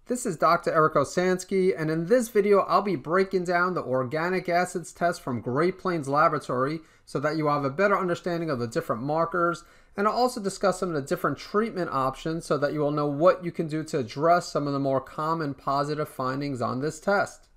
This is Dr. Eric Osansky, and in this video I'll be breaking down the organic acids test from Great Plains Laboratory so that you have a better understanding of the different markers, and I'll also discuss some of the different treatment options so that you will know what you can do to address some of the more common positive findings on this test.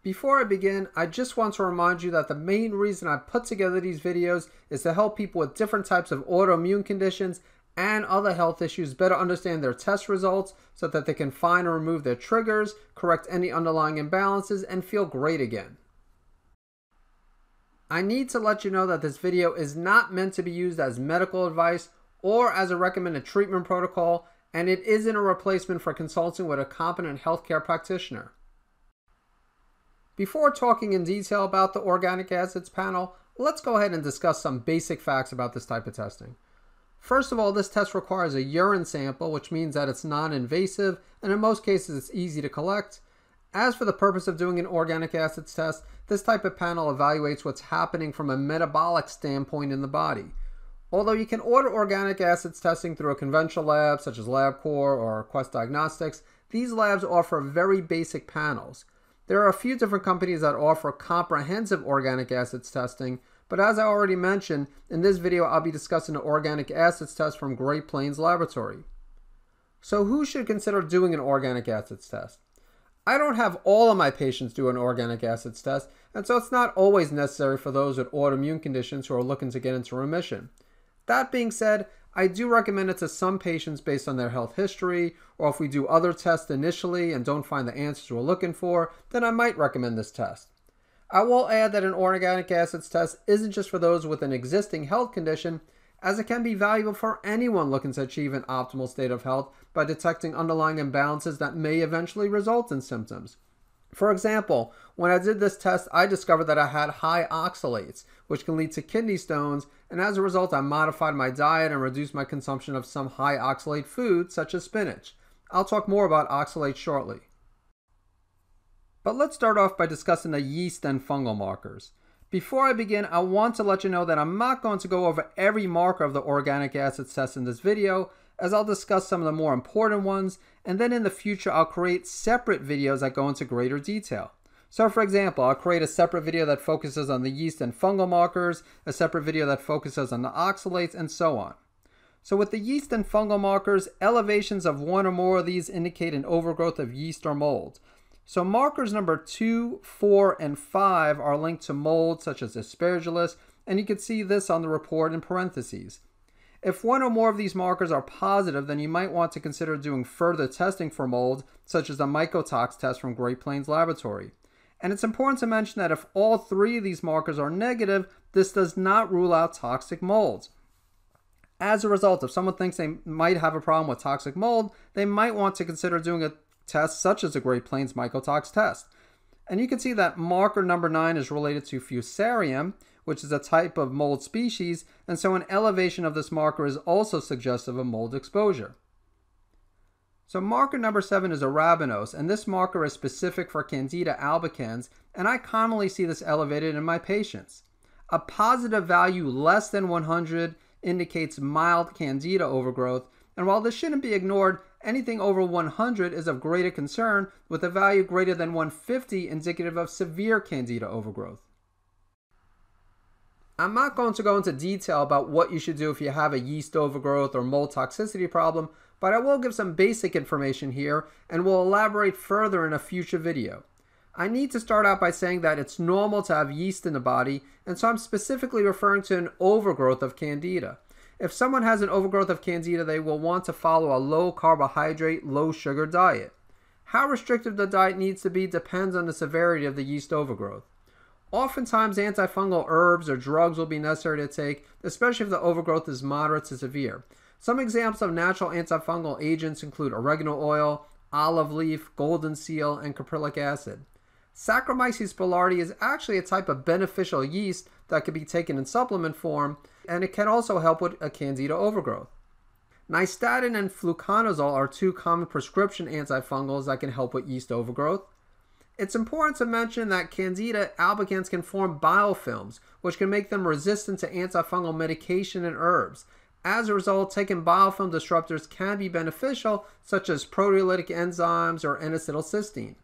Before I begin, I just want to remind you that the main reason I put together these videos is to help people with different types of autoimmune conditions and other health issues better understand their test results so that they can find and remove their triggers, correct any underlying imbalances, and feel great again. I need to let you know that this video is not meant to be used as medical advice or as a recommended treatment protocol, and it isn't a replacement for consulting with a competent healthcare practitioner. Before talking in detail about the organic acids panel, let's go ahead and discuss some basic facts about this type of testing. First of all, this test requires a urine sample, which means that it's non-invasive, and in most cases it's easy to collect. As for the purpose of doing an organic acids test, this type of panel evaluates what's happening from a metabolic standpoint in the body. Although you can order organic acids testing through a conventional lab such as LabCorp or Quest Diagnostics, these labs offer very basic panels. There are a few different companies that offer comprehensive organic acids testing, but as I already mentioned, in this video I'll be discussing the organic acids test from Great Plains Laboratory. So who should consider doing an organic acids test? I don't have all of my patients do an organic acids test, and so it's not always necessary for those with autoimmune conditions who are looking to get into remission. That being said, I do recommend it to some patients based on their health history, or if we do other tests initially and don't find the answers we're looking for, then I might recommend this test. I will add that an organic acids test isn't just for those with an existing health condition, as it can be valuable for anyone looking to achieve an optimal state of health by detecting underlying imbalances that may eventually result in symptoms. For example, when I did this test, I discovered that I had high oxalates, which can lead to kidney stones, and as a result I modified my diet and reduced my consumption of some high oxalate foods such as spinach. I'll talk more about oxalates shortly. But let's start off by discussing the yeast and fungal markers. Before I begin, I want to let you know that I'm not going to go over every marker of the organic acids test in this video, as I'll discuss some of the more important ones, and then in the future I'll create separate videos that go into greater detail. So for example, I'll create a separate video that focuses on the yeast and fungal markers, a separate video that focuses on the oxalates, and so on. So with the yeast and fungal markers, elevations of one or more of these indicate an overgrowth of yeast or mold. So markers number 2, 4, and 5 are linked to mold such as Aspergillus, and you can see this on the report in parentheses. If one or more of these markers are positive, then you might want to consider doing further testing for mold, such as the mycotox test from Great Plains Laboratory. And it's important to mention that if all 3 of these markers are negative, this does not rule out toxic molds. As a result, if someone thinks they might have a problem with toxic mold, they might want to consider doing a test such as the Great Plains mycotox test. And you can see that marker number 9 is related to Fusarium, which is a type of mold species, and so an elevation of this marker is also suggestive of mold exposure. So marker number 7 is arabinose, and this marker is specific for Candida albicans, and I commonly see this elevated in my patients. A positive value less than 100 indicates mild Candida overgrowth, and while this shouldn't be ignored, anything over 100 is of greater concern, with a value greater than 150 indicative of severe Candida overgrowth. I'm not going to go into detail about what you should do if you have a yeast overgrowth or mold toxicity problem, but I will give some basic information here and will elaborate further in a future video. I need to start out by saying that it's normal to have yeast in the body, and so I'm specifically referring to an overgrowth of Candida. If someone has an overgrowth of Candida, they will want to follow a low carbohydrate, low sugar diet. How restrictive the diet needs to be depends on the severity of the yeast overgrowth. Oftentimes, antifungal herbs or drugs will be necessary to take, especially if the overgrowth is moderate to severe. Some examples of natural antifungal agents include oregano oil, olive leaf, golden seal, and caprylic acid. Saccharomyces boulardii is actually a type of beneficial yeast that can be taken in supplement form, and it can also help with a Candida overgrowth. Nystatin and fluconazole are 2 common prescription antifungals that can help with yeast overgrowth. It's important to mention that Candida albicans can form biofilms, which can make them resistant to antifungal medication and herbs. As a result, taking biofilm disruptors can be beneficial, such as proteolytic enzymes or N-acetylcysteine.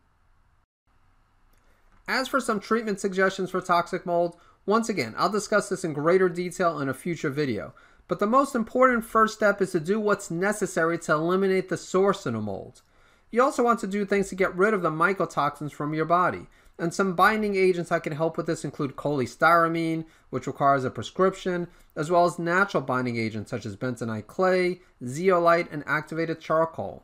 As for some treatment suggestions for toxic mold, once again, I'll discuss this in greater detail in a future video. But the most important first step is to do what's necessary to eliminate the source of the mold. You also want to do things to get rid of the mycotoxins from your body. And some binding agents that can help with this include cholestyramine, which requires a prescription, as well as natural binding agents such as bentonite clay, zeolite, and activated charcoal.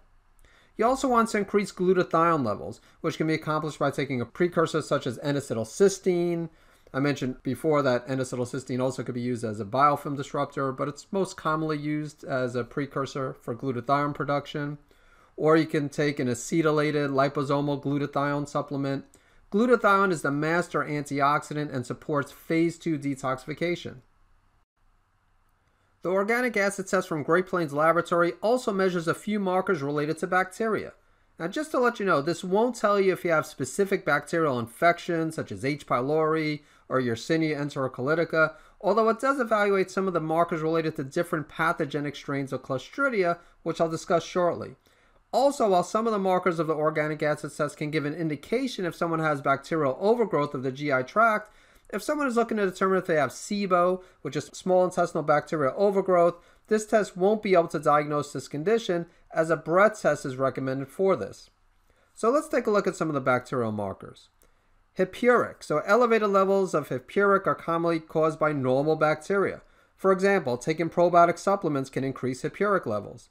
You also want to increase glutathione levels, which can be accomplished by taking a precursor such as N-acetylcysteine. I mentioned before that N-acetylcysteine also could be used as a biofilm disruptor, but it's most commonly used as a precursor for glutathione production. Or you can take an acetylated liposomal glutathione supplement. Glutathione is the master antioxidant and supports phase 2 detoxification. The organic acid test from Great Plains Laboratory also measures a few markers related to bacteria. Now, just to let you know, this won't tell you if you have specific bacterial infections such as H. pylori or Yersinia enterocolitica, although it does evaluate some of the markers related to different pathogenic strains of Clostridia, which I'll discuss shortly. Also, while some of the markers of the organic acid test can give an indication if someone has bacterial overgrowth of the GI tract, if someone is looking to determine if they have SIBO, which is small intestinal bacterial overgrowth, this test won't be able to diagnose this condition, as a breath test is recommended for this. So let's take a look at some of the bacterial markers. Hippuric. So elevated levels of hippuric are commonly caused by normal bacteria. For example, taking probiotic supplements can increase hippuric levels.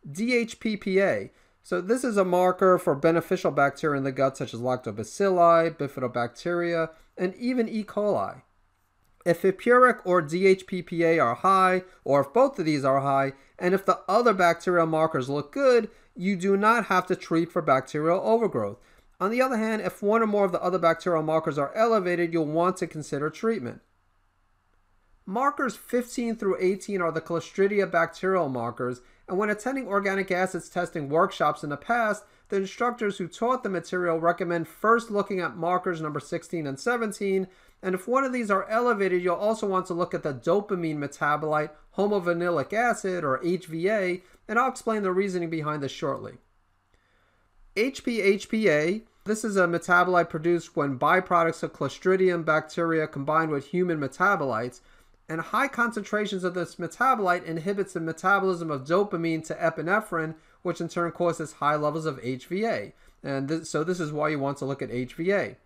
DHPPA. So this is a marker for beneficial bacteria in the gut such as lactobacilli, bifidobacteria, and even E. coli. If hippuric or DHPPA are high, or if both of these are high, and if the other bacterial markers look good, you do not have to treat for bacterial overgrowth. On the other hand, if one or more of the other bacterial markers are elevated, you'll want to consider treatment. Markers 15 through 18 are the Clostridia bacterial markers, and when attending organic acids testing workshops in the past, the instructors who taught the material recommend first looking at markers number 16 and 17, and if one of these are elevated, you'll also want to look at the dopamine metabolite homovanillic acid, or HVA, and I'll explain the reasoning behind this shortly. HPA, this is a metabolite produced when byproducts of Clostridium bacteria combine with human metabolites, and high concentrations of this metabolite inhibits the metabolism of dopamine to epinephrine, which in turn causes high levels of HVA. And so this is why you want to look at HVA.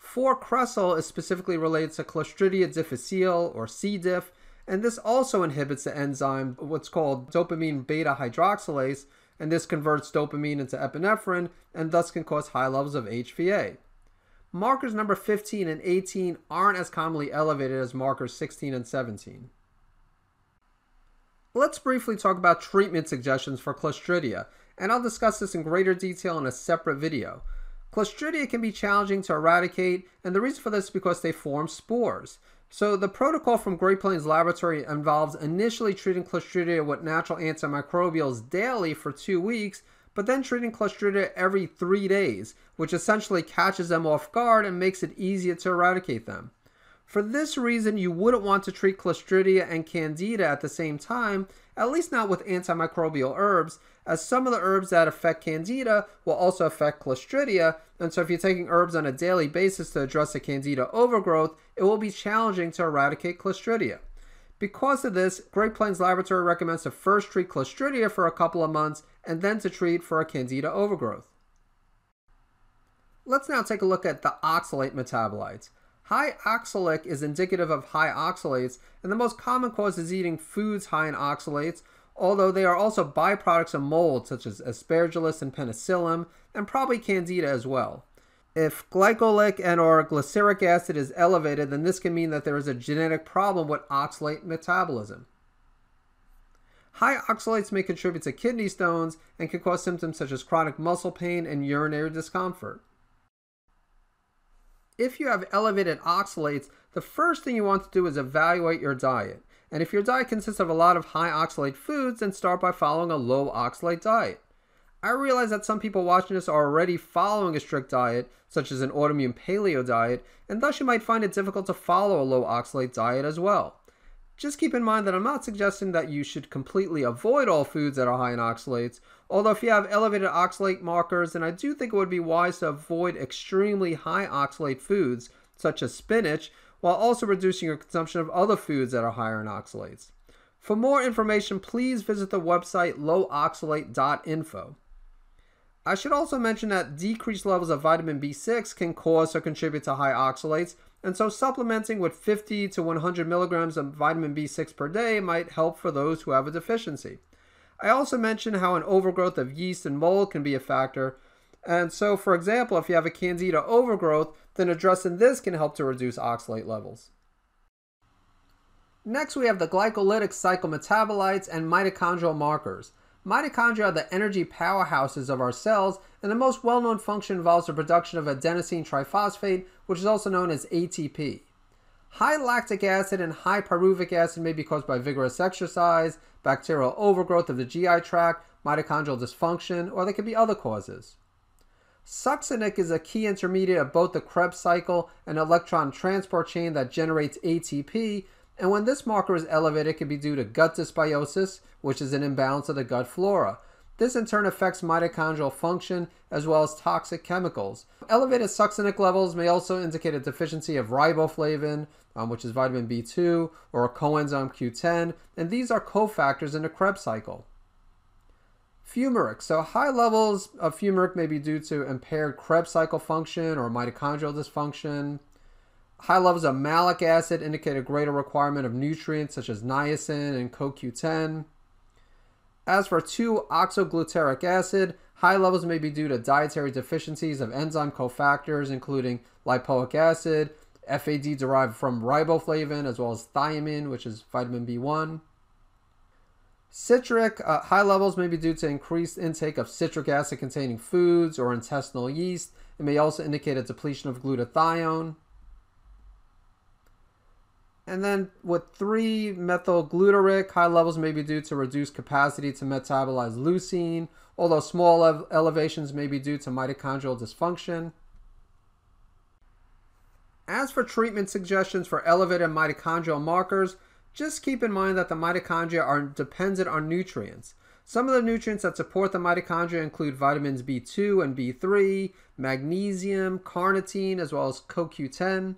4-cresol is specifically related to Clostridia difficile, or C. diff, and this also inhibits the enzyme, what's called dopamine beta hydroxylase, and this converts dopamine into epinephrine, and thus can cause high levels of HVA. Markers number 15 and 18 aren't as commonly elevated as markers 16 and 17. Let's briefly talk about treatment suggestions for Clostridia, and I'll discuss this in greater detail in a separate video. Clostridia can be challenging to eradicate, and the reason for this is because they form spores. So the protocol from Great Plains Laboratory involves initially treating Clostridia with natural antimicrobials daily for 2 weeks, but then treating Clostridia every 3 days, which essentially catches them off guard and makes it easier to eradicate them. For this reason, you wouldn't want to treat Clostridia and Candida at the same time, at least not with antimicrobial herbs, as some of the herbs that affect Candida will also affect Clostridia, and so if you're taking herbs on a daily basis to address the Candida overgrowth, it will be challenging to eradicate Clostridia. Because of this, Great Plains Laboratory recommends to first treat Clostridia for a couple of months and then to treat for a Candida overgrowth. Let's now take a look at the oxalate metabolites. High oxalic is indicative of high oxalates, and the most common cause is eating foods high in oxalates, although they are also byproducts of mold such as aspergillus and penicillium, and probably Candida as well. If glycolic and or glyceric acid is elevated, then this can mean that there is a genetic problem with oxalate metabolism. High oxalates may contribute to kidney stones and can cause symptoms such as chronic muscle pain and urinary discomfort. If you have elevated oxalates, the first thing you want to do is evaluate your diet. And if your diet consists of a lot of high oxalate foods, then start by following a low oxalate diet. I realize that some people watching this are already following a strict diet, such as an autoimmune paleo diet, and thus you might find it difficult to follow a low oxalate diet as well. Just keep in mind that I'm not suggesting that you should completely avoid all foods that are high in oxalates, although if you have elevated oxalate markers, then I do think it would be wise to avoid extremely high oxalate foods, such as spinach, while also reducing your consumption of other foods that are higher in oxalates. For more information, please visit the website lowoxalate.info. I should also mention that decreased levels of vitamin B6 can cause or contribute to high oxalates, and so supplementing with 50 to 100 milligrams of vitamin B6 per day might help for those who have a deficiency. I also mentioned how an overgrowth of yeast and mold can be a factor, and so for example, if you have a Candida overgrowth, then addressing this can help to reduce oxalate levels. Next, we have the glycolytic cycle metabolites and mitochondrial markers. Mitochondria are the energy powerhouses of our cells, and the most well-known function involves the production of adenosine triphosphate, which is also known as ATP. High lactic acid and high pyruvic acid may be caused by vigorous exercise, bacterial overgrowth of the GI tract, mitochondrial dysfunction, or there could be other causes. Succinic is a key intermediate of both the Krebs cycle and electron transport chain that generates ATP, and when this marker is elevated, it can be due to gut dysbiosis, which is an imbalance of the gut flora. This in turn affects mitochondrial function as well as toxic chemicals. Elevated succinic levels may also indicate a deficiency of riboflavin, which is vitamin B2, or a coenzyme Q10, and these are cofactors in the Krebs cycle. Fumaric. So high levels of fumaric may be due to impaired Krebs cycle function or mitochondrial dysfunction. High levels of malic acid indicate a greater requirement of nutrients such as niacin and CoQ10. As for 2-oxoglutaric acid, high levels may be due to dietary deficiencies of enzyme cofactors including lipoic acid, FAD derived from riboflavin, as well as thiamine, which is vitamin B1. Citric, high levels may be due to increased intake of citric acid containing foods or intestinal yeast. It may also indicate a depletion of glutathione. And then with 3-methylglutaric, high levels may be due to reduced capacity to metabolize leucine, although small elevations may be due to mitochondrial dysfunction. As for treatment suggestions for elevated mitochondrial markers, just keep in mind that the mitochondria are dependent on nutrients. Some of the nutrients that support the mitochondria include vitamins B2 and B3, magnesium, carnitine, as well as CoQ10.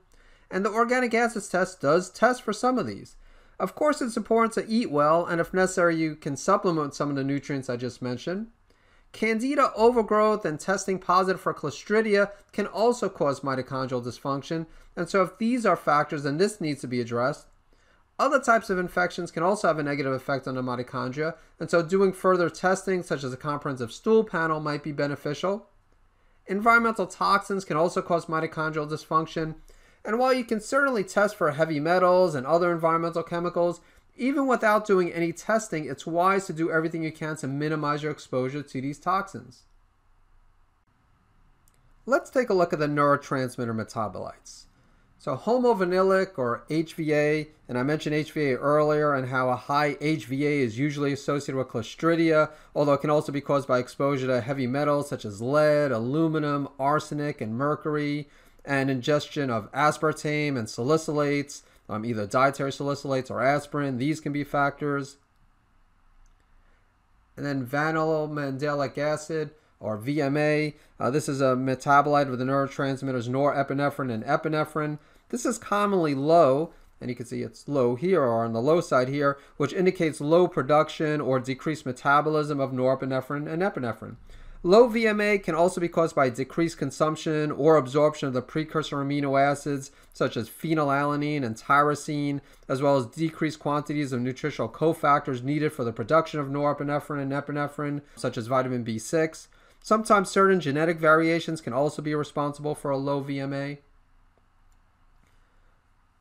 And the organic acids test does test for some of these. Of course, it's important to eat well, and if necessary, you can supplement some of the nutrients I just mentioned. Candida overgrowth and testing positive for Clostridia can also cause mitochondrial dysfunction, and so if these are factors, then this needs to be addressed. Other types of infections can also have a negative effect on the mitochondria, and so doing further testing, such as a comprehensive stool panel, might be beneficial. Environmental toxins can also cause mitochondrial dysfunction, and while you can certainly test for heavy metals and other environmental chemicals, even without doing any testing, it's wise to do everything you can to minimize your exposure to these toxins. Let's take a look at the neurotransmitter metabolites. So homovanillic, or HVA, and I mentioned HVA earlier and how a high HVA is usually associated with Clostridia, although it can also be caused by exposure to heavy metals such as lead, aluminum, arsenic, and mercury, and ingestion of aspartame and salicylates, either dietary salicylates or aspirin. These can be factors. And then vanillomandelic acid, or VMA. This is a metabolite of the neurotransmitters norepinephrine and epinephrine. This is commonly low, and you can see it's low here or on the low side here, which indicates low production or decreased metabolism of norepinephrine and epinephrine. Low VMA can also be caused by decreased consumption or absorption of the precursor amino acids such as phenylalanine and tyrosine, as well as decreased quantities of nutritional cofactors needed for the production of norepinephrine and epinephrine, such as vitamin B6. Sometimes certain genetic variations can also be responsible for a low VMA.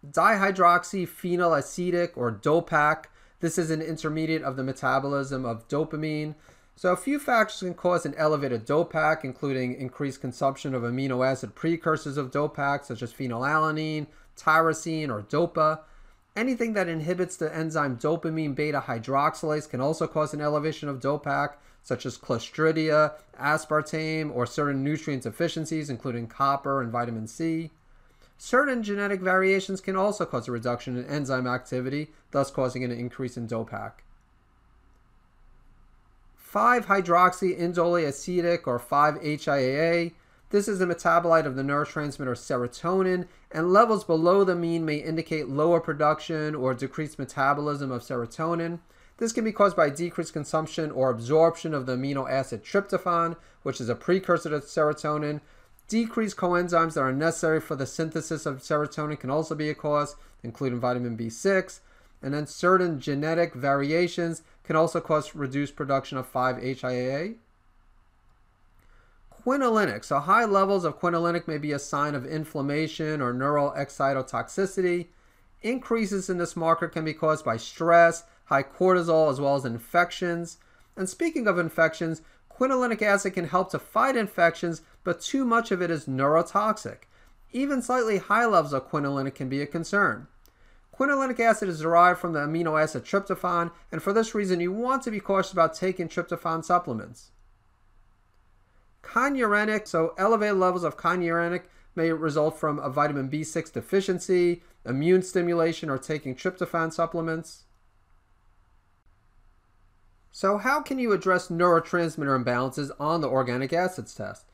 Dihydroxyphenylacetic, or DOPAC. This is an intermediate of the metabolism of dopamine. So a few factors can cause an elevated DOPAC, including increased consumption of amino acid precursors of DOPAC, such as phenylalanine, tyrosine, or DOPA. Anything that inhibits the enzyme dopamine beta hydroxylase can also cause an elevation of DOPAC, such as Clostridia, aspartame, or certain nutrient deficiencies, including copper and vitamin C. Certain genetic variations can also cause a reduction in enzyme activity, thus causing an increase in DOPAC. 5-hydroxyindoleacetic or 5-HIAA. This is a metabolite of the neurotransmitter serotonin, and levels below the mean may indicate lower production or decreased metabolism of serotonin. This can be caused by decreased consumption or absorption of the amino acid tryptophan, which is a precursor to serotonin. Decreased coenzymes that are necessary for the synthesis of serotonin can also be a cause, including vitamin B6. And then certain genetic variations can also cause reduced production of 5-HIAA. Quinolinic. So high levels of quinolinic may be a sign of inflammation or neural excitotoxicity. Increases in this marker can be caused by stress, high cortisol, as well as infections. And speaking of infections, quinolinic acid can help to fight infections, but too much of it is neurotoxic. Even slightly high levels of quinolinic can be a concern. Quinolinic acid is derived from the amino acid tryptophan, and for this reason you want to be cautious about taking tryptophan supplements. Kynurenic, so elevated levels of kynurenic may result from a vitamin B6 deficiency, immune stimulation, or taking tryptophan supplements. So how can you address neurotransmitter imbalances on the organic acids test?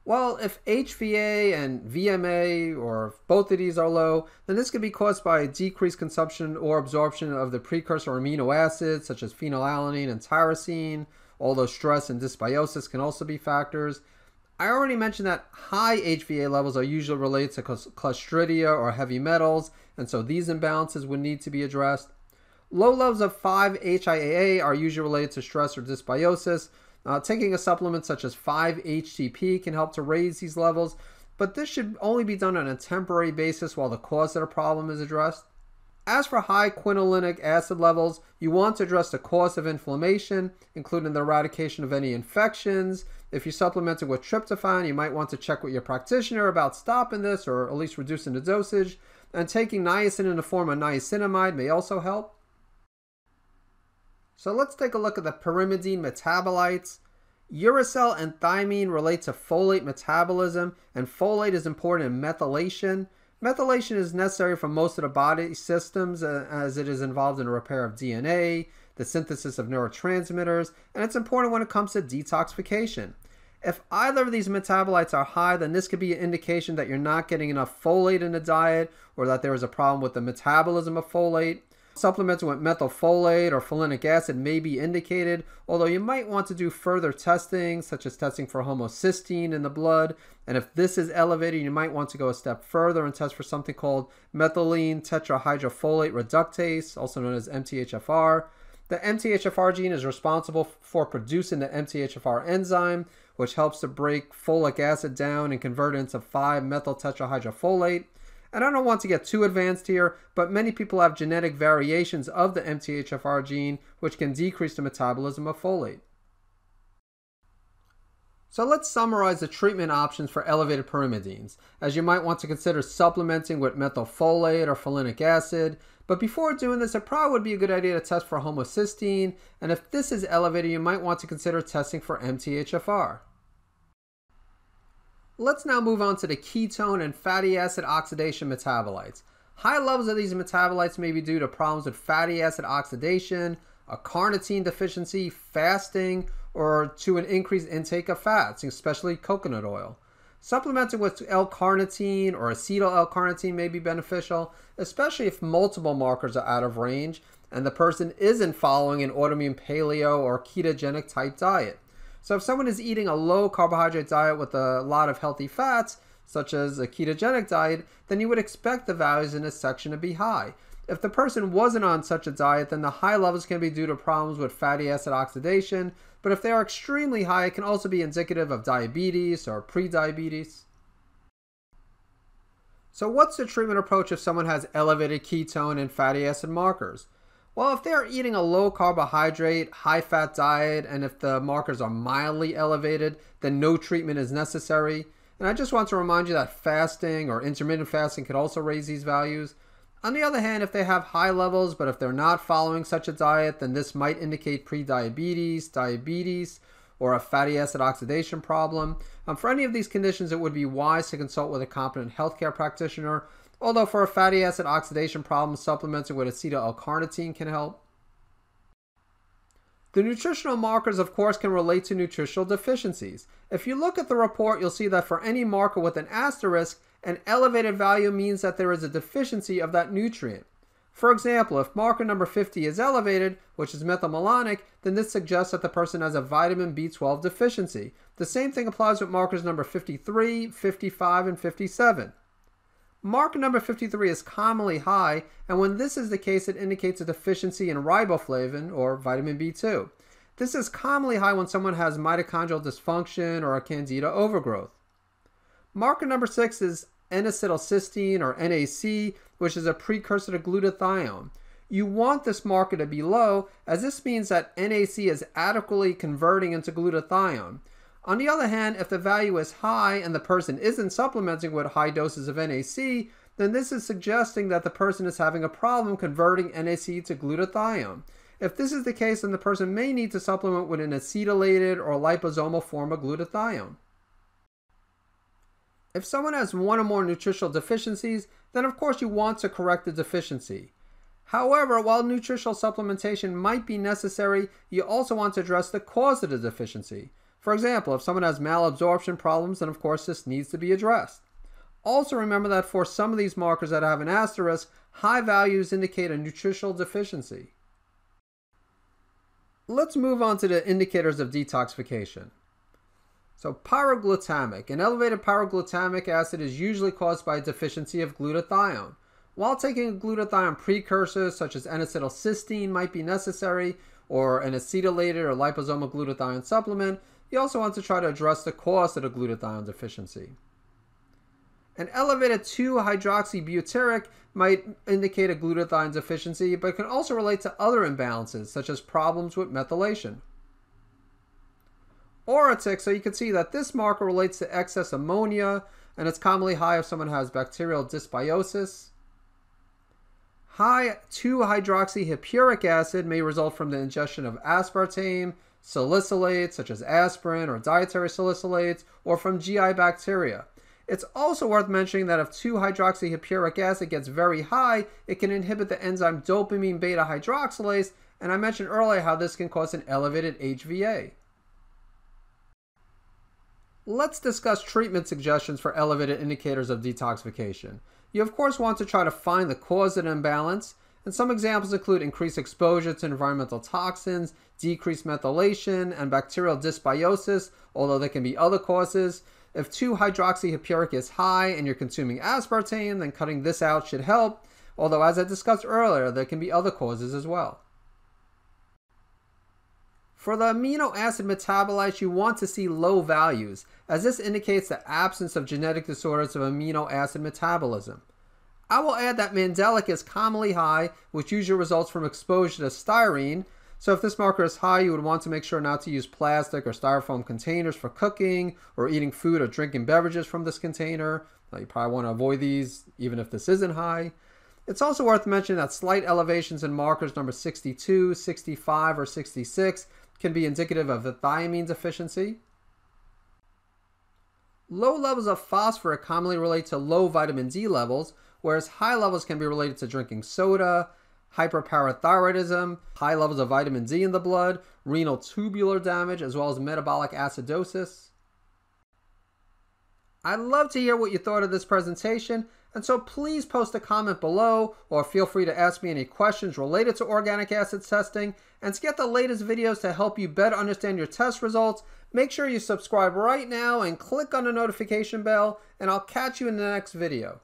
Well, if HVA and VMA, or if both of these are low, then this could be caused by decreased consumption or absorption of the precursor amino acids, such as phenylalanine and tyrosine. Although stress and dysbiosis can also be factors. I already mentioned that high HVA levels are usually related to Clostridia or heavy metals, and so these imbalances would need to be addressed. Low levels of 5-HIAA are usually related to stress or dysbiosis. Taking a supplement such as 5-HTP can help to raise these levels, but this should only be done on a temporary basis while the cause of the problem is addressed. As for high quinolinic acid levels, you want to address the cause of inflammation, including the eradication of any infections. If you supplement it with tryptophan, you might want to check with your practitioner about stopping this or at least reducing the dosage. And taking niacin in the form of niacinamide may also help. So let's take a look at the pyrimidine metabolites. Uracil and thymine relate to folate metabolism, and folate is important in methylation. Methylation is necessary for most of the body systems as it is involved in the repair of DNA, the synthesis of neurotransmitters, and it's important when it comes to detoxification. If either of these metabolites are high, then this could be an indication that you're not getting enough folate in the diet or that there is a problem with the metabolism of folate. Supplementing with methylfolate or folinic acid may be indicated, although you might want to do further testing, such as testing for homocysteine in the blood. And if this is elevated, you might want to go a step further and test for something called methylene tetrahydrofolate reductase, also known as MTHFR. The MTHFR gene is responsible for producing the MTHFR enzyme, which helps to break folic acid down and convert it into 5-methyl tetrahydrofolate. And I don't want to get too advanced here, but many people have genetic variations of the MTHFR gene, which can decrease the metabolism of folate. So let's summarize the treatment options for elevated pyrimidines, as you might want to consider supplementing with methylfolate or folinic acid. But before doing this, it probably would be a good idea to test for homocysteine, and if this is elevated, you might want to consider testing for MTHFR. Let's now move on to the ketone and fatty acid oxidation metabolites. High levels of these metabolites may be due to problems with fatty acid oxidation, a carnitine deficiency, fasting, or to an increased intake of fats, especially coconut oil. Supplementing with L-carnitine or acetyl L-carnitine may be beneficial, especially if multiple markers are out of range and the person isn't following an autoimmune paleo or ketogenic type diet. So if someone is eating a low carbohydrate diet with a lot of healthy fats, such as a ketogenic diet, then you would expect the values in this section to be high. If the person wasn't on such a diet, then the high levels can be due to problems with fatty acid oxidation, but if they are extremely high, it can also be indicative of diabetes or prediabetes. So what's the treatment approach if someone has elevated ketone and fatty acid markers? Well, if they are eating a low carbohydrate, high fat diet, and if the markers are mildly elevated, then no treatment is necessary. And I just want to remind you that fasting or intermittent fasting could also raise these values. On the other hand, if they have high levels, but if they're not following such a diet, then this might indicate prediabetes, diabetes, or a fatty acid oxidation problem. For any of these conditions, it would be wise to consult with a competent healthcare practitioner. although for a fatty acid oxidation problem, supplementing with acetyl-L-carnitine can help. The nutritional markers, of course, can relate to nutritional deficiencies. If you look at the report, you'll see that for any marker with an asterisk, an elevated value means that there is a deficiency of that nutrient. For example, if marker number 50 is elevated, which is methylmalonic, then this suggests that the person has a vitamin B12 deficiency. The same thing applies with markers number 53, 55, and 57. Marker number 53 is commonly high, and when this is the case, it indicates a deficiency in riboflavin, or vitamin B2. This is commonly high when someone has mitochondrial dysfunction or a Candida overgrowth. Marker number 6 is N-acetylcysteine, or NAC, which is a precursor to glutathione. You want this marker to be low, as this means that NAC is adequately converting into glutathione. On the other hand, if the value is high and the person isn't supplementing with high doses of NAC, then this is suggesting that the person is having a problem converting NAC to glutathione. If this is the case, then the person may need to supplement with an acetylated or liposomal form of glutathione. If someone has one or more nutritional deficiencies, then of course you want to correct the deficiency. However, while nutritional supplementation might be necessary, you also want to address the cause of the deficiency. For example, if someone has malabsorption problems, then of course this needs to be addressed. Also remember that for some of these markers that have an asterisk, high values indicate a nutritional deficiency. Let's move on to the indicators of detoxification. So pyroglutamic. An elevated pyroglutamic acid is usually caused by a deficiency of glutathione. While taking a glutathione precursor such as N-acetylcysteine might be necessary, or an acetylated or liposomal glutathione supplement, you also want to try to address the cause of the glutathione deficiency. An elevated 2-hydroxybutyric might indicate a glutathione deficiency, but can also relate to other imbalances, such as problems with methylation. Orotic, so you can see that this marker relates to excess ammonia, and it's commonly high if someone has bacterial dysbiosis. High 2-hydroxyhippuric acid may result from the ingestion of aspartame, salicylates such as aspirin or dietary salicylates, or from GI bacteria. It's also worth mentioning that if 2-hydroxyhippuric acid gets very high, it can inhibit the enzyme dopamine beta hydroxylase, and I mentioned earlier how this can cause an elevated HVA. Let's discuss treatment suggestions for elevated indicators of detoxification. You of course want to try to find the cause of the imbalance, and some examples include increased exposure to environmental toxins, decreased methylation, and bacterial dysbiosis, although there can be other causes. If 2-hydroxyhippuric is high and you're consuming aspartame, then cutting this out should help, although as I discussed earlier, there can be other causes as well. For the amino acid metabolites, you want to see low values, as this indicates the absence of genetic disorders of amino acid metabolism. I will add that mandelic is commonly high, which usually results from exposure to styrene, so if this marker is high, you would want to make sure not to use plastic or styrofoam containers for cooking or eating food or drinking beverages from this container. You probably want to avoid these even if this isn't high. It's also worth mentioning that slight elevations in markers number 62, 65, or 66 can be indicative of a thiamine deficiency. Low levels of phosphorus commonly relate to low vitamin D levels, whereas high levels can be related to drinking soda, hyperparathyroidism, high levels of vitamin D in the blood, renal tubular damage, as well as metabolic acidosis. I'd love to hear what you thought of this presentation, and so please post a comment below, or feel free to ask me any questions related to organic acids testing. And to get the latest videos to help you better understand your test results, make sure you subscribe right now and click on the notification bell, and I'll catch you in the next video.